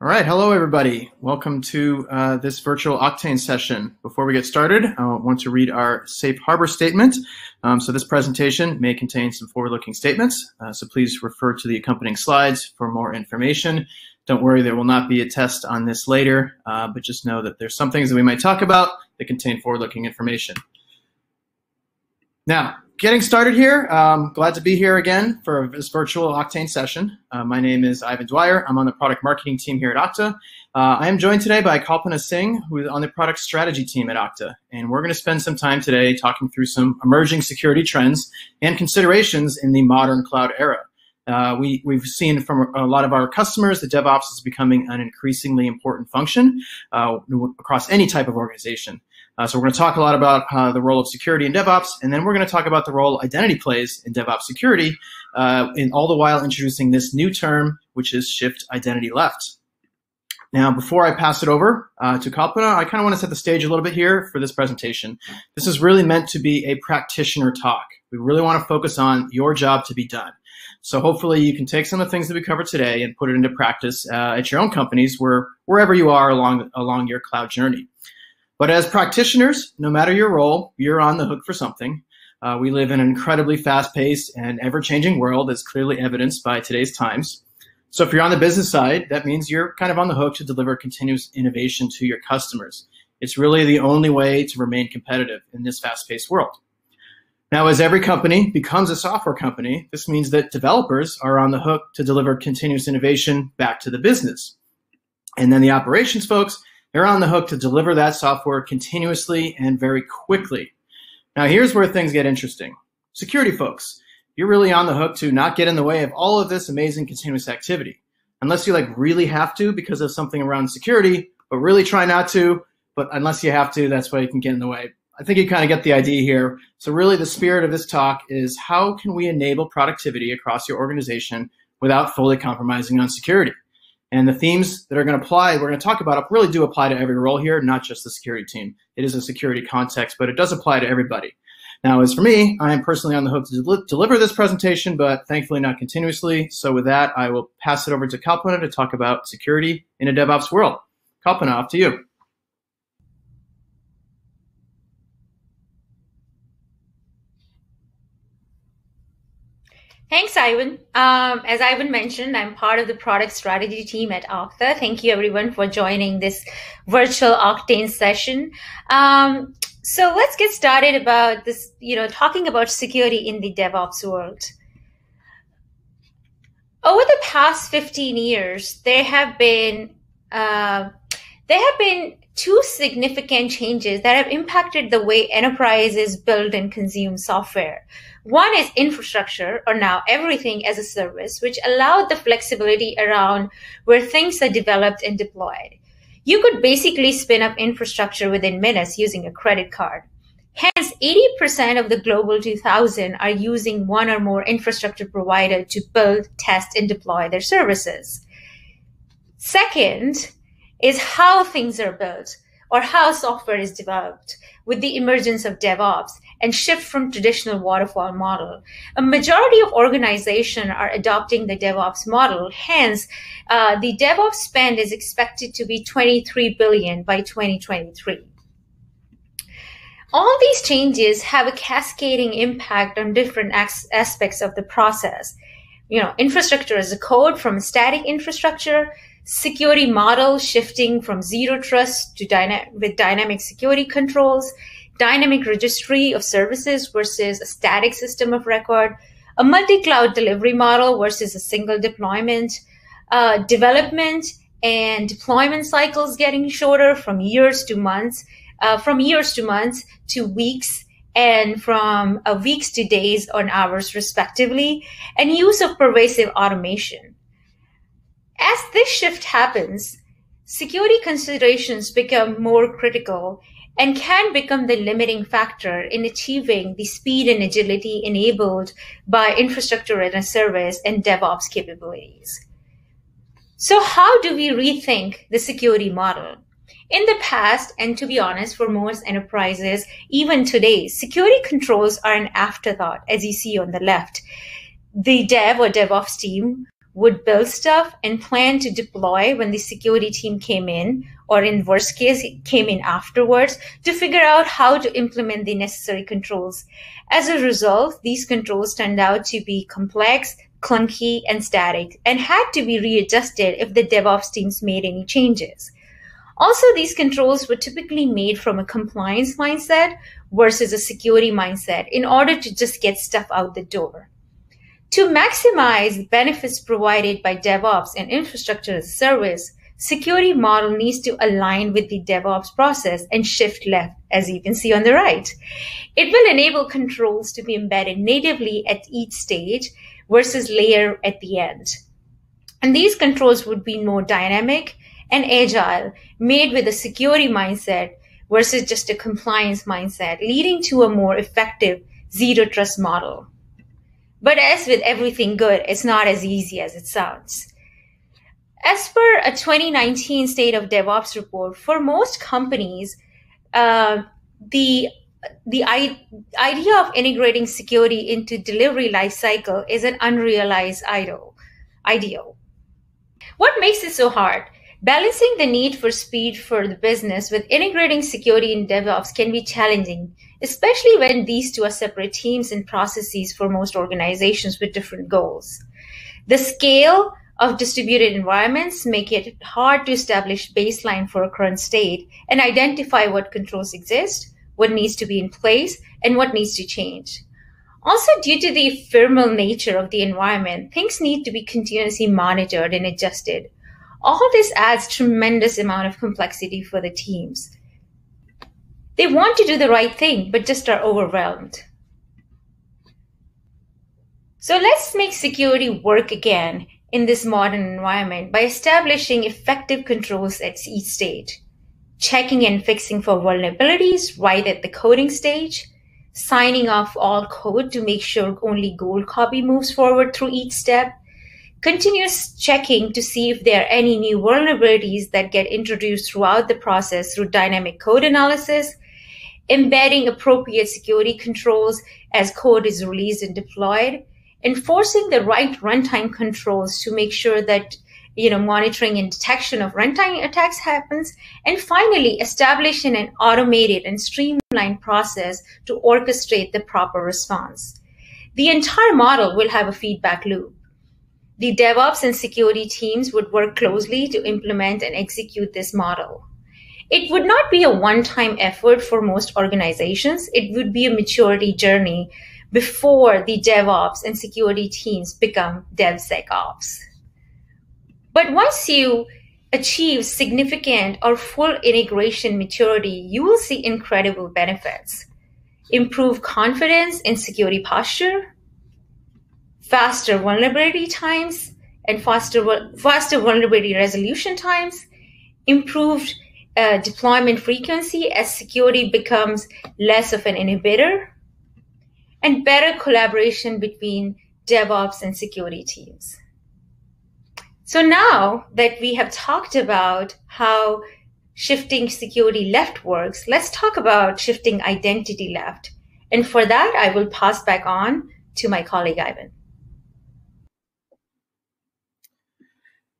All right, hello everybody. Welcome to this virtual Octane session. Before we get started, I want to read our safe harbor statement. So this presentation may contain some forward-looking statements, so please refer to the accompanying slides for more information. Don't worry, there will not be a test on this later, but just know that there's some things that we might talk about that contain forward-looking information. Now, getting started here, glad to be here again for this virtual Octane session. My name is Dwyer. I'm on the product marketing team here at Okta. I am joined today by Kalpana Singh, who is on the product strategy team at Okta. And we're going to spend some time today talking through some emerging security trends and considerations in the modern cloud era. We've seen from a lot of our customers that DevOps is becoming an increasingly important function across any type of organization. So we're going to talk a lot about the role of security in DevOps, and then we're going to talk about the role identity plays in DevOps security, and all the while introducing this new term, which is shift identity left. Now, before I pass it over to Kalpana, I kind of want to set the stage a little bit here for this presentation. This is really meant to be a practitioner talk. We really want to focus on your job to be done. So hopefully you can take some of the things that we covered today and put it into practice at your own companies, wherever you are along your cloud journey. But as practitioners, no matter your role, you're on the hook for something. We live in an incredibly fast-paced and ever-changing world, as clearly evidenced by today's times. So if you're on the business side, that means you're kind of on the hook to deliver continuous innovation to your customers. It's really the only way to remain competitive in this fast-paced world. Now, as every company becomes a software company, this means that developers are on the hook to deliver continuous innovation back to the business. And then the operations folks, they're on the hook to deliver that software continuously and very quickly. Now, here's where things get interesting. Security folks, you're really on the hook to not get in the way of all of this amazing continuous activity. Unless you really have to because of something around security, but really try not to. But unless you have to, that's why you can get in the way. I think you kind of get the idea here. So really the spirit of this talk is how can we enable productivity across your organization without fully compromising on security? And the themes that are going to apply, we're going to talk about, really do apply to every role here, not just the security team. It is a security context, but it does apply to everybody. Now, as for me, I am personally on the hook to deliver this presentation, but thankfully not continuously. So with that, I will pass it over to Kalpana to talk about security in a DevOps world. Kalpana, off to you. Thanks, Ivan. As Ivan mentioned, I'm part of the product strategy team at Okta. Thank you, everyone, for joining this virtual Octane session. So let's get started about this, talking about security in the DevOps world. Over the past 15 years, there have been two significant changes that have impacted the way enterprises build and consume software. One is infrastructure, or now everything as a service, which allowed the flexibility around where things are developed and deployed. You could basically spin up infrastructure within minutes using a credit card. Hence, 80% of the Global 2000 are using one or more infrastructure provider to build, test, and deploy their services. Second is how things are built, or how software is developed with the emergence of DevOps and shift from traditional waterfall model. A majority of organizations are adopting the DevOps model. Hence, the DevOps spend is expected to be $23 billion by 2023. All these changes have a cascading impact on different aspects of the process. Infrastructure as a code from static infrastructure, security model shifting from zero trust to with dynamic security controls, dynamic registry of services versus a static system of record, a multi-cloud delivery model versus a single deployment, development and deployment cycles getting shorter from years to months to weeks, and from weeks to days or hours respectively, and use of pervasive automation. As this shift happens, security considerations become more critical and can become the limiting factor in achieving the speed and agility enabled by infrastructure as a service and DevOps capabilities. So how do we rethink the security model? In the past, and to be honest, for most enterprises, even today, security controls are an afterthought, as you see on the left. The dev or DevOps team would build stuff and plan to deploy when the security team came in, or in worst case, came in afterwards to figure out how to implement the necessary controls. As a result, these controls turned out to be complex, clunky, and static, and had to be readjusted if the DevOps teams made any changes. Also, these controls were typically made from a compliance mindset versus a security mindset in order to just get stuff out the door. To maximize the benefits provided by DevOps and infrastructure as a service, security model needs to align with the DevOps process and shift left, as you can see on the right. It will enable controls to be embedded natively at each stage versus layer at the end. And these controls would be more dynamic and agile, made with a security mindset versus just a compliance mindset, leading to a more effective zero trust model. But as with everything good, it's not as easy as it sounds. As per a 2019 State of DevOps report, for most companies, the idea of integrating security into delivery lifecycle is an unrealized ideal. What makes it so hard? Balancing the need for speed for the business with integrating security in DevOps can be challenging, especially when these two are separate teams and processes for most organizations with different goals. The scale of distributed environments make it hard to establish baseline for a current state and identify what controls exist, what needs to be in place, and what needs to change. Also, due to the ephemeral nature of the environment, things need to be continuously monitored and adjusted. All this adds tremendous amount of complexity for the teams. They want to do the right thing, but just are overwhelmed. So let's make security work again in this modern environment by establishing effective controls at each stage, checking and fixing for vulnerabilities right at the coding stage, signing off all code to make sure only gold copy moves forward through each step, continuous checking to see if there are any new vulnerabilities that get introduced throughout the process through dynamic code analysis, embedding appropriate security controls as code is released and deployed, enforcing the right runtime controls to make sure that monitoring and detection of runtime attacks happens, and finally establishing an automated and streamlined process to orchestrate the proper response. The entire model will have a feedback loop. The DevOps and security teams would work closely to implement and execute this model. It would not be a one-time effort for most organizations. It would be a maturity journey before the DevOps and security teams become DevSecOps. But once you achieve significant or full integration maturity, you will see incredible benefits. Improved confidence in security posture, faster vulnerability times and faster vulnerability resolution times, improved deployment frequency as security becomes less of an inhibitor, and better collaboration between DevOps and security teams. So now that we have talked about how shifting security left works, let's talk about shifting identity left. And for that, I will pass back on to my colleague, Ivan.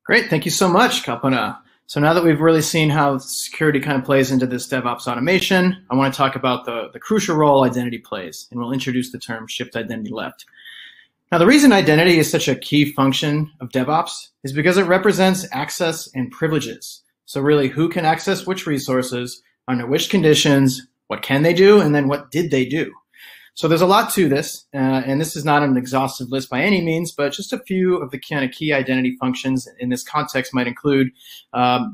Great. Thank you so much, Kalpana. So now that we've really seen how security kind of plays into this DevOps automation, I want to talk about the crucial role identity plays, and we'll introduce the term shift identity left. Now, the reason identity is such a key function of DevOps is because it represents access and privileges. So really, who can access which resources, under which conditions, what can they do, and then what did they do? So there's a lot to this, and this is not an exhaustive list by any means, but just a few of the kind of key identity functions in this context might include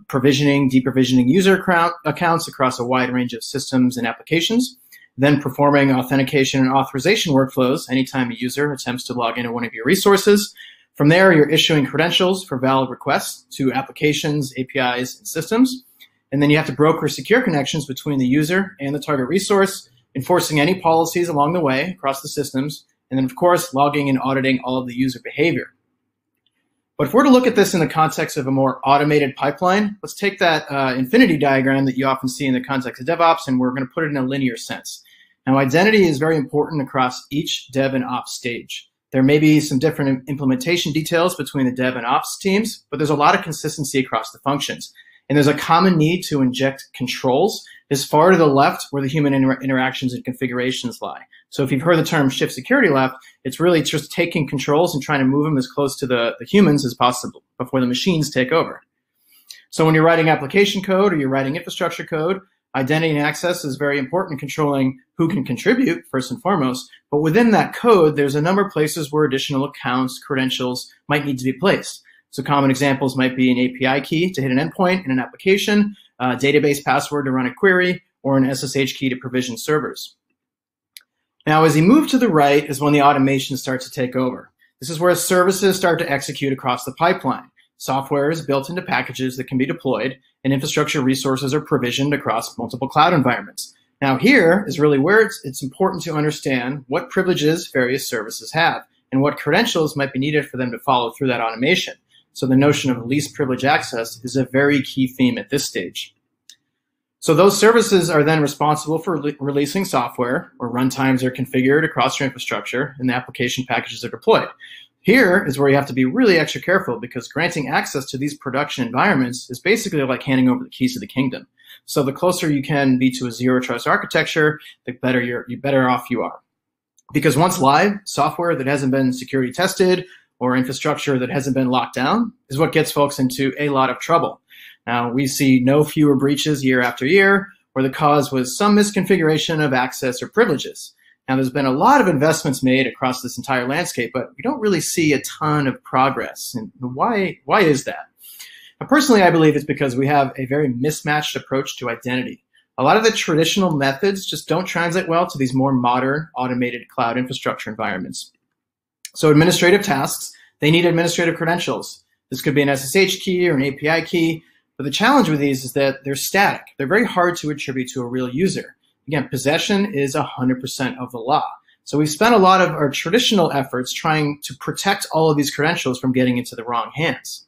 provisioning, deprovisioning user accounts across a wide range of systems and applications, then performing authentication and authorization workflows anytime a user attempts to log into one of your resources. From there, you're issuing credentials for valid requests to applications, APIs, and systems. And then you have to broker secure connections between the user and the target resource, enforcing any policies along the way across the systems, and then, of course, logging and auditing all of the user behavior. But if we're to look at this in the context of a more automated pipeline, let's take that infinity diagram that you often see in the context of DevOps, and we're going to put it in a linear sense. Now, identity is very important across each dev and ops stage. There may be some different implementation details between the dev and ops teams, but there's a lot of consistency across the functions. And there's a common need to inject controls as far to the left where the human interactions and configurations lie. So if you've heard the term shift security left, it's really just taking controls and trying to move them as close to the humans as possible before the machines take over. So when you're writing application code or you're writing infrastructure code, identity and access is very important in controlling who can contribute, first and foremost. But within that code, there's a number of places where additional accounts, credentials might need to be placed. So common examples might be an API key to hit an endpoint in an application, a database password to run a query, or an SSH key to provision servers. Now, as you move to the right is when the automation starts to take over. This is where services start to execute across the pipeline. Software is built into packages that can be deployed, and infrastructure resources are provisioned across multiple cloud environments. Now, here is really where it's important to understand what privileges various services have and what credentials might be needed for them to follow through that automation. So the notion of least privilege access is a very key theme at this stage. So those services are then responsible for releasing software, or runtimes are configured across your infrastructure, and the application packages are deployed. Here is where you have to be really extra careful, because granting access to these production environments is basically like handing over the keys to the kingdom. So the closer you can be to a zero trust architecture, the better off you are. Because once live, software that hasn't been security tested or infrastructure that hasn't been locked down is what gets folks into a lot of trouble. Now, we see no fewer breaches year after year where the cause was some misconfiguration of access or privileges. Now, there's been a lot of investments made across this entire landscape, but we don't really see a ton of progress. And why is that? Now, personally, I believe it's because we have a very mismatched approach to identity. A lot of the traditional methods just don't translate well to these more modern automated cloud infrastructure environments. So administrative tasks, they need administrative credentials. This could be an SSH key or an API key, but the challenge with these is that they're static. They're very hard to attribute to a real user. Again, possession is 100% of the law. So we've spent a lot of our traditional efforts trying to protect all of these credentials from getting into the wrong hands.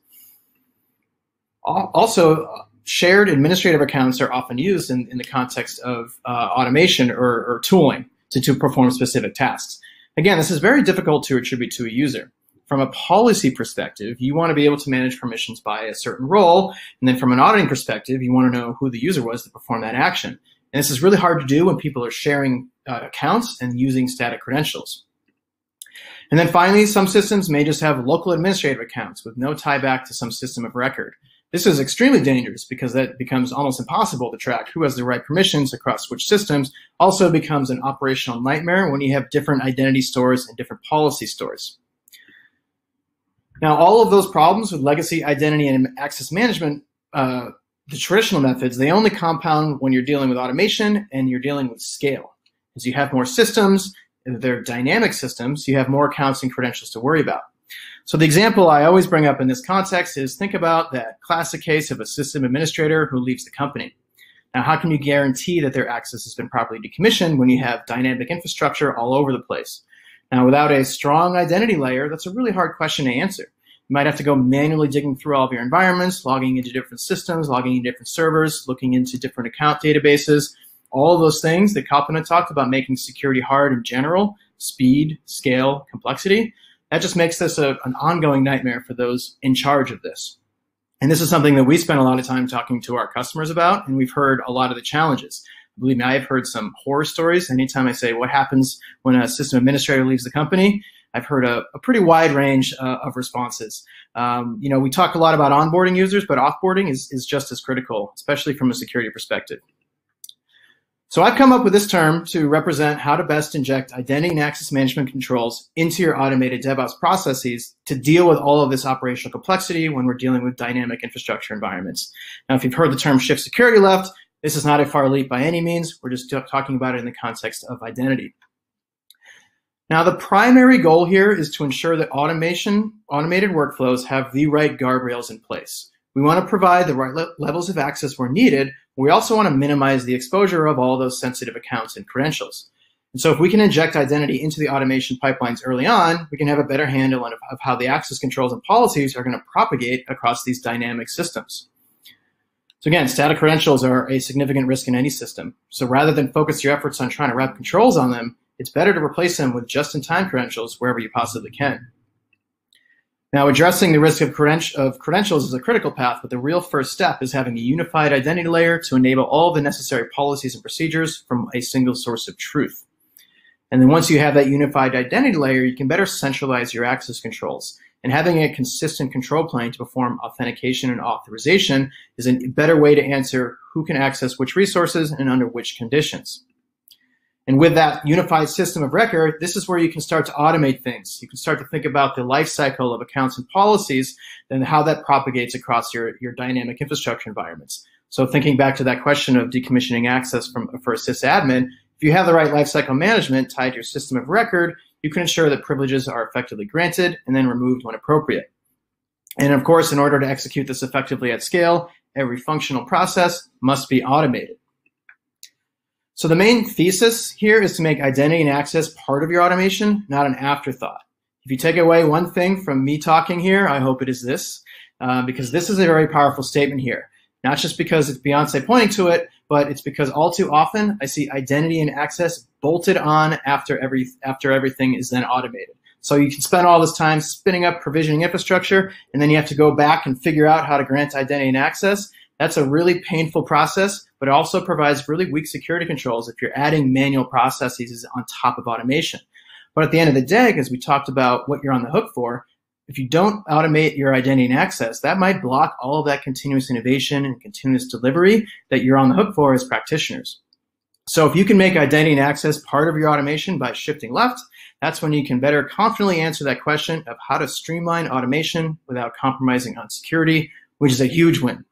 Also, shared administrative accounts are often used in the context of automation or tooling to perform specific tasks. Again, this is very difficult to attribute to a user. From a policy perspective, you want to be able to manage permissions by a certain role. And then from an auditing perspective, you want to know who the user was to perform that action. And this is really hard to do when people are sharing accounts and using static credentials. And then finally, some systems may just have local administrative accounts with no tie back to some system of record. This is extremely dangerous because that becomes almost impossible to track who has the right permissions across which systems. Also becomes an operational nightmare when you have different identity stores and different policy stores. Now, all of those problems with legacy identity and access management, the traditional methods, they only compound when you're dealing with automation and you're dealing with scale. As you have more systems, they're dynamic systems, you have more accounts and credentials to worry about. So the example I always bring up in this context is think about that classic case of a system administrator who leaves the company. Now, how can you guarantee that their access has been properly decommissioned when you have dynamic infrastructure all over the place? Now, without a strong identity layer, that's a really hard question to answer. You might have to go manually digging through all of your environments, logging into different systems, logging into different servers, looking into different account databases, all of those things that Kalpana talked about making security hard in general, speed, scale, complexity. That just makes this an ongoing nightmare for those in charge of this. And this is something that we spend a lot of time talking to our customers about, and we've heard a lot of the challenges. Believe me, I've heard some horror stories. Anytime I say what happens when a system administrator leaves the company, I've heard a pretty wide range of responses. We talk a lot about onboarding users, but offboarding is just as critical, especially from a security perspective. So I've come up with this term to represent how to best inject identity and access management controls into your automated DevOps processes to deal with all of this operational complexity when we're dealing with dynamic infrastructure environments. Now, if you've heard the term shift security left, this is not a far leap by any means. We're just talking about it in the context of identity. Now, the primary goal here is to ensure that automated workflows have the right guardrails in place. We want to provide the right levels of access where needed. We also want to minimize the exposure of all those sensitive accounts and credentials. And so if we can inject identity into the automation pipelines early on, we can have a better handle of how the access controls and policies are going to propagate across these dynamic systems. So again, static credentials are a significant risk in any system. So rather than focus your efforts on trying to wrap controls on them, it's better to replace them with just-in-time credentials wherever you possibly can. Now, addressing the risk of credentials is a critical path, but the real first step is having a unified identity layer to enable all the necessary policies and procedures from a single source of truth. And then once you have that unified identity layer, you can better centralize your access controls. And having a consistent control plane to perform authentication and authorization is a better way to answer who can access which resources and under which conditions. And with that unified system of record, this is where you can start to automate things. You can start to think about the life cycle of accounts and policies and how that propagates across your dynamic infrastructure environments. So thinking back to that question of decommissioning access for a sysadmin, if you have the right lifecycle management tied to your system of record, you can ensure that privileges are effectively granted and then removed when appropriate. And of course, in order to execute this effectively at scale, every functional process must be automated. So the main thesis here is to make identity and access part of your automation, not an afterthought. If you take away one thing from me talking here, I hope it is this, because this is a very powerful statement here. Not just because it's Beyonce pointing to it, but it's because all too often I see identity and access bolted on after everything is then automated. So you can spend all this time spinning up provisioning infrastructure, and then you have to go back and figure out how to grant identity and access. That's a really painful process, but it also provides really weak security controls if you're adding manual processes on top of automation. But at the end of the day, because we talked about what you're on the hook for, if you don't automate your identity and access, that might block all of that continuous innovation and continuous delivery that you're on the hook for as practitioners. So if you can make identity and access part of your automation by shifting left, that's when you can better confidently answer that question of how to streamline automation without compromising on security, which is a huge win.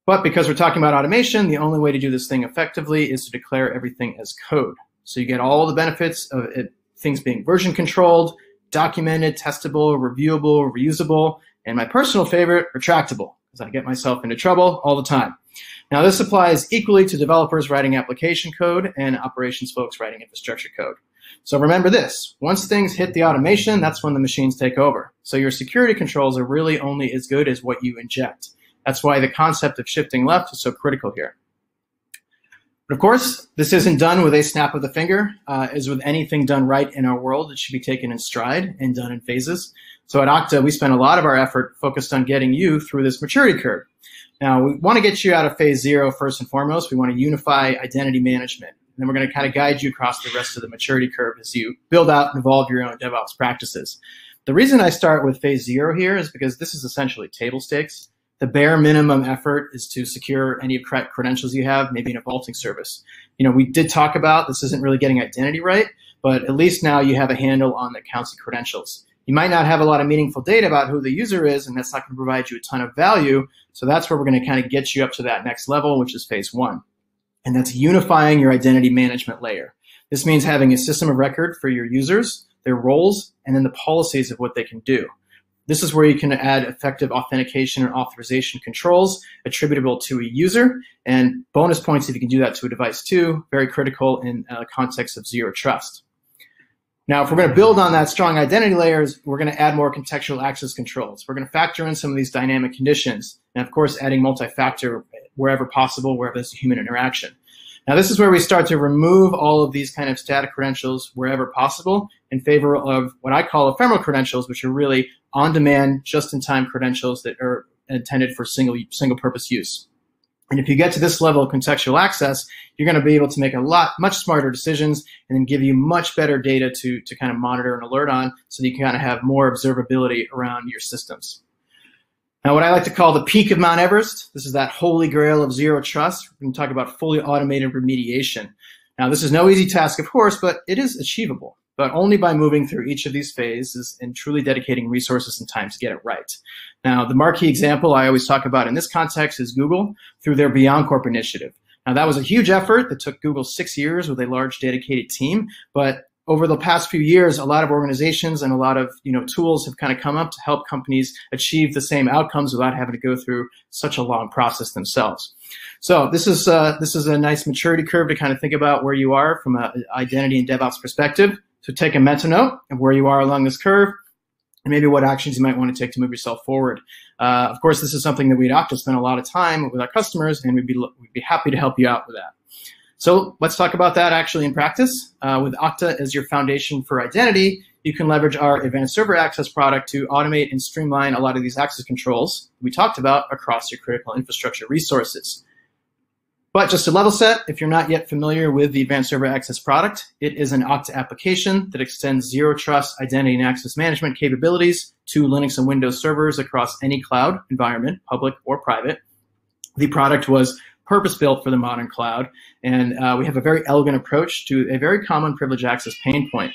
But because we're talking about automation, the only way to do this thing effectively is to declare everything as code. So you get all the benefits of things being version controlled, documented, testable, reviewable, reusable, and my personal favorite, retractable, because I get myself into trouble all the time. Now, this applies equally to developers writing application code and operations folks writing infrastructure code. So remember this, once things hit the automation, that's when the machines take over. So your security controls are really only as good as what you inject. That's why the concept of shifting left is so critical here. But of course, this isn't done with a snap of the finger. As with anything done right in our world, it should be taken in stride and done in phases. So at Okta, we spend a lot of our effort focused on getting you through this maturity curve. Now, we want to get you out of phase 0 first and foremost. We want to unify identity management. And then we're going to kind of guide you across the rest of the maturity curve as you build out and evolve your own DevOps practices. The reason I start with phase 0 here is because this is essentially table stakes. The bare minimum effort is to secure any credentials you have, maybe in a vaulting service. You know, we did talk about this isn't really getting identity right, but at least now you have a handle on the accounts and credentials. You might not have a lot of meaningful data about who the user is, and that's not going to provide you a ton of value. So that's where we're going to kind of get you up to that next level, which is phase 1. And that's unifying your identity management layer. This means having a system of record for your users, their roles, and then the policies of what they can do. This is where you can add effective authentication and authorization controls attributable to a user, and bonus points if you can do that to a device too, very critical in the context of zero trust. Now, if we're going to build on that strong identity layers, we're going to add more contextual access controls. We're going to factor in some of these dynamic conditions, and of course, adding multi-factor wherever possible, wherever there's a human interaction. Now, this is where we start to remove all of these kind of static credentials wherever possible in favor of what I call ephemeral credentials, which are really on-demand, just-in-time credentials that are intended for single-purpose use. And if you get to this level of contextual access, you're going to be able to make much smarter decisions and then give you much better data to kind of monitor and alert on so that you can kind of have more observability around your systems. Now, what I like to call the peak of Mount Everest, this is that holy grail of zero trust. We're going to talk about fully automated remediation. Now, this is no easy task, of course, but it is achievable, but only by moving through each of these phases and truly dedicating resources and time to get it right. Now, the marquee example I always talk about in this context is Google through their BeyondCorp initiative. Now, that was a huge effort that took Google 6 years with a large dedicated team, but over the past few years, a lot of organizations and a lot of tools have kind of come up to help companies achieve the same outcomes without having to go through such a long process themselves. So this is a nice maturity curve to kind of think about where you are from an identity and DevOps perspective. So take a mental note of where you are along this curve and maybe what actions you might want to take to move yourself forward. Of course, this is something that we at Okta spend a lot of time with our customers, and we'd be happy to help you out with that. So let's talk about that actually in practice. With Okta as your foundation for identity, you can leverage our advanced server access product to automate and streamline a lot of these access controls we talked about across your critical infrastructure resources. But just to level set, if you're not yet familiar with the advanced server access product, it is an Okta application that extends zero trust identity and access management capabilities to Linux and Windows servers across any cloud environment, public or private. The product was purpose-built for the modern cloud, and we have a very elegant approach to a very common privileged access pain point.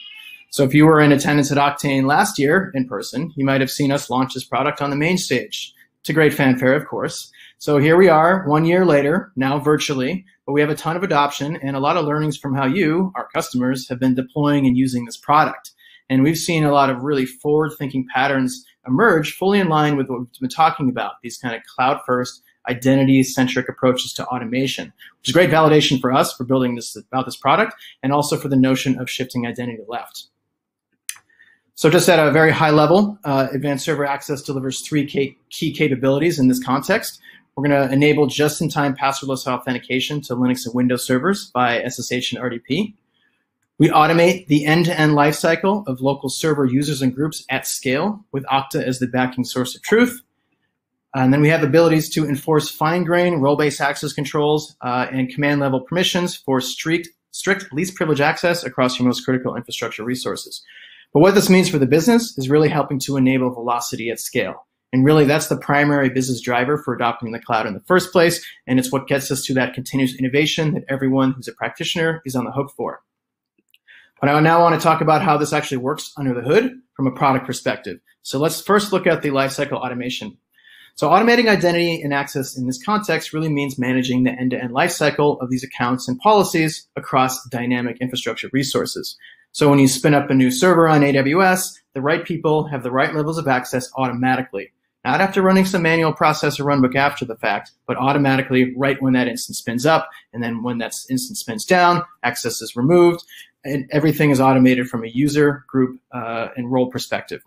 So if you were in attendance at Oktane last year in person, you might have seen us launch this product on the main stage. To great fanfare, of course. So here we are 1 year later, now virtually, but we have a ton of adoption and a lot of learnings from how you, our customers, have been deploying and using this product. And we've seen a lot of really forward-thinking patterns emerge fully in line with what we've been talking about, these kind of cloud-first, identity-centric approaches to automation, which is great validation for us for building this product and also for the notion of shifting identity left. So just at a very high level, Advanced Server Access delivers three key capabilities in this context. We're going to enable just-in-time passwordless authentication to Linux and Windows servers by SSH and RDP. We automate the end-to-end lifecycle of local server users and groups at scale with Okta as the backing source of truth. And then we have abilities to enforce fine-grained role-based access controls and command-level permissions for strict least privilege access across your most critical infrastructure resources. But what this means for the business is really helping to enable velocity at scale. And really, that's the primary business driver for adopting the cloud in the first place, and it's what gets us to that continuous innovation that everyone who's a practitioner is on the hook for. But I now want to talk about how this actually works under the hood from a product perspective. So let's first look at the lifecycle automation. So automating identity and access in this context really means managing the end-to-end lifecycle of these accounts and policies across dynamic infrastructure resources. So when you spin up a new server on AWS, the right people have the right levels of access automatically, not after running some manual process or runbook after the fact, but automatically right when that instance spins up. And then when that instance spins down, access is removed, and everything is automated from a user, group, and role perspective.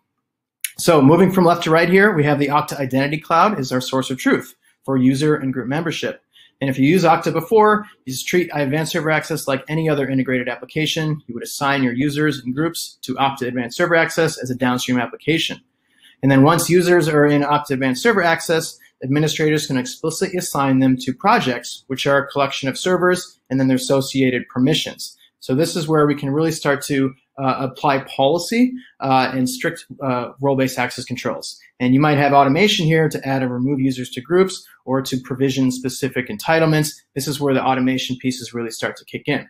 So moving from left to right here, we have the Okta Identity Cloud is our source of truth for user and group membership. And if you use Okta before, you just treat Advanced Server Access like any other integrated application. You would assign your users and groups to Okta Advanced Server Access as a downstream application. And then once users are in Okta Advanced Server Access, administrators can explicitly assign them to projects, which are a collection of servers and then their associated permissions. So this is where we can really start to apply policy and strict role-based access controls. And you might have automation here to add and remove users to groups or to provision specific entitlements. This is where the automation pieces really start to kick in.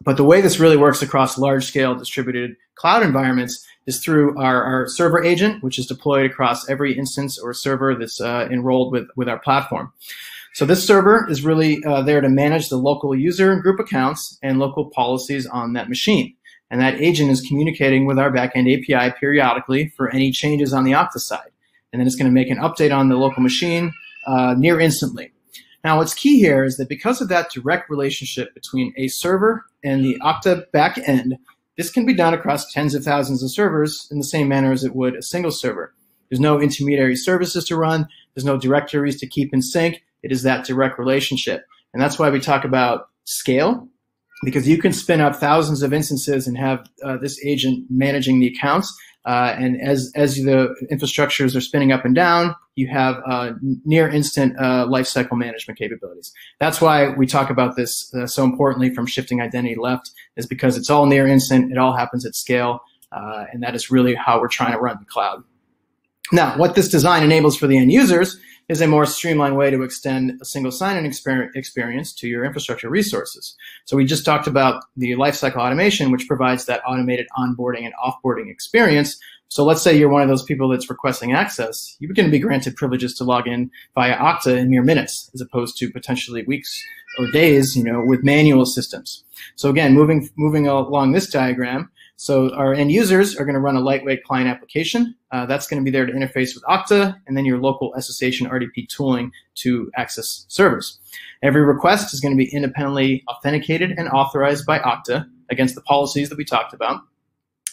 But the way this really works across large-scale distributed cloud environments is through our server agent, which is deployed across every instance or server that's enrolled with our platform. So this server is really there to manage the local user and group accounts and local policies on that machine. And that agent is communicating with our backend API periodically for any changes on the Okta side. And then it's going to make an update on the local machine near instantly. Now, what's key here is that because of that direct relationship between a server and the Okta backend, this can be done across tens of thousands of servers in the same manner as it would a single server. There's no intermediary services to run. There's no directories to keep in sync. It is that direct relationship. And that's why we talk about scale, because you can spin up thousands of instances and have this agent managing the accounts. And as the infrastructures are spinning up and down, you have near instant lifecycle management capabilities. That's why we talk about this so importantly from shifting identity left, is because it's all near instant, it all happens at scale, and that is really how we're trying to run the cloud. Now, what this design enables for the end users is a more streamlined way to extend a single sign-in experience to your infrastructure resources. So we just talked about the lifecycle automation, which provides that automated onboarding and offboarding experience. So let's say you're one of those people that's requesting access. You're going to be granted privileges to log in via Okta in mere minutes, as opposed to potentially weeks or days, with manual systems. So again, moving along this diagram, so our end users are going to run a lightweight client application. That's going to be there to interface with Okta, and then your local SSH and RDP tooling to access servers. Every request is going to be independently authenticated and authorized by Okta against the policies that we talked about.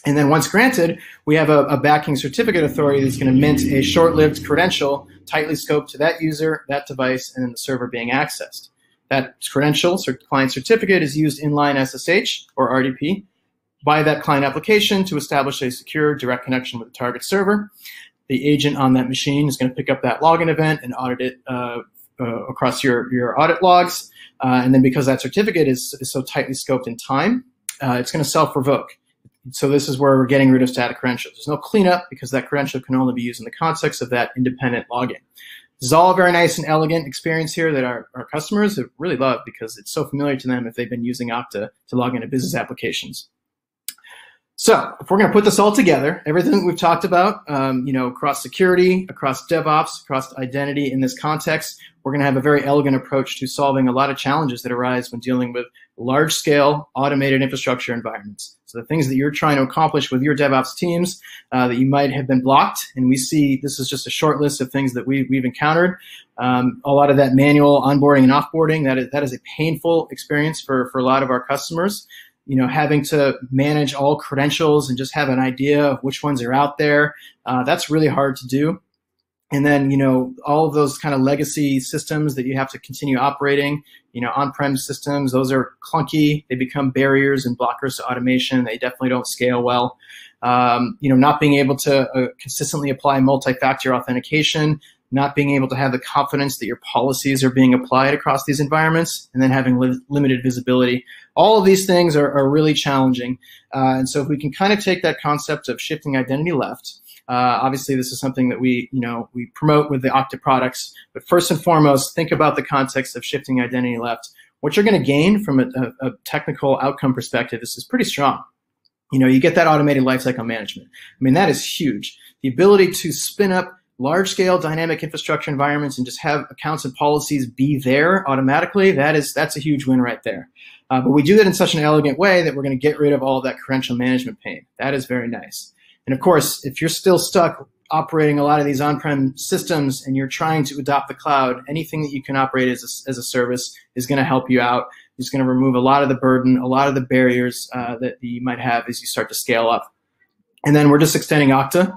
And then once granted, we have a backing certificate authority that's going to mint a short-lived credential tightly scoped to that user, that device, and then the server being accessed. That credential, client certificate, is used inline SSH or RDP by that client application to establish a secure direct connection with the target server. The agent on that machine is going to pick up that login event and audit it across your audit logs. And then because that certificate is so tightly scoped in time, it's going to self-revoke. So this is where we're getting rid of static credentials. There's no cleanup because that credential can only be used in the context of that independent login. This is all a very nice and elegant experience here that our customers have really loved because it's so familiar to them if they've been using Okta to log into business applications. So if we're going to put this all together, everything that we've talked about, across security, across DevOps, across identity in this context, we're going to have a very elegant approach to solving a lot of challenges that arise when dealing with large-scale automated infrastructure environments. So the things that you're trying to accomplish with your DevOps teams that you might have been blocked, and we see this is just a short list of things that we've encountered. A lot of that manual onboarding and offboarding, that is a painful experience for a lot of our customers. Having to manage all credentials and just have an idea of which ones are out there, that's really hard to do. And then, all of those kind of legacy systems that you have to continue operating, on-prem systems, those are clunky. They become barriers and blockers to automation. They definitely don't scale well. Not being able to consistently apply multi-factor authentication, not being able to have the confidence that your policies are being applied across these environments, and then having limited visibility. All of these things are really challenging. And so if we can kind of take that concept of shifting identity left, obviously this is something that we promote with the Okta products, but first and foremost, think about the context of shifting identity left. What you're going to gain from a technical outcome perspective is pretty strong. You get that automated lifecycle management. I mean, that is huge. The ability to spin up large-scale dynamic infrastructure environments and just have accounts and policies be there automatically, that's a huge win right there. But we do that in such an elegant way that we're going to get rid of all of that credential management pain. That is very nice. And of course, if you're still stuck operating a lot of these on-prem systems and you're trying to adopt the cloud, anything that you can operate as a service is going to help you out. It's going to remove a lot of the burden, a lot of the barriers that you might have as you start to scale up. And then we're just extending Okta.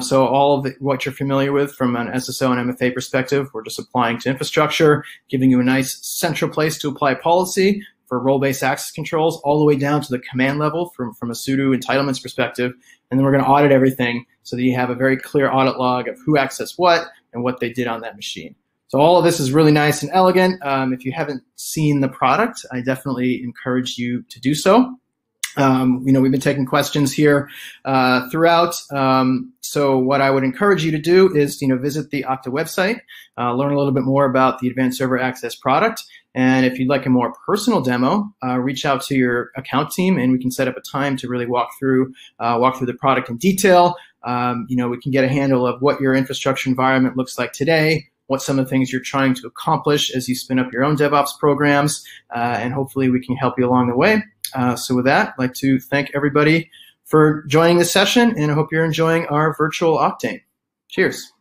So all of what you're familiar with from an SSO and MFA perspective, we're just applying to infrastructure, giving you a nice central place to apply policy for role-based access controls all the way down to the command level from a sudo entitlements perspective. And then we're going to audit everything so that you have a very clear audit log of who accessed what and what they did on that machine. So all of this is really nice and elegant. If you haven't seen the product, I definitely encourage you to do so. We've been taking questions here throughout. So what I would encourage you to do is, visit the Okta website, learn a little bit more about the Advanced Server Access product. And if you'd like a more personal demo, reach out to your account team and we can set up a time to really walk through the product in detail. We can get a handle of what your infrastructure environment looks like today, what some of the things you're trying to accomplish as you spin up your own DevOps programs, and hopefully we can help you along the way. So with that, I'd like to thank everybody for joining this session, and I hope you're enjoying our virtual Octane. Cheers.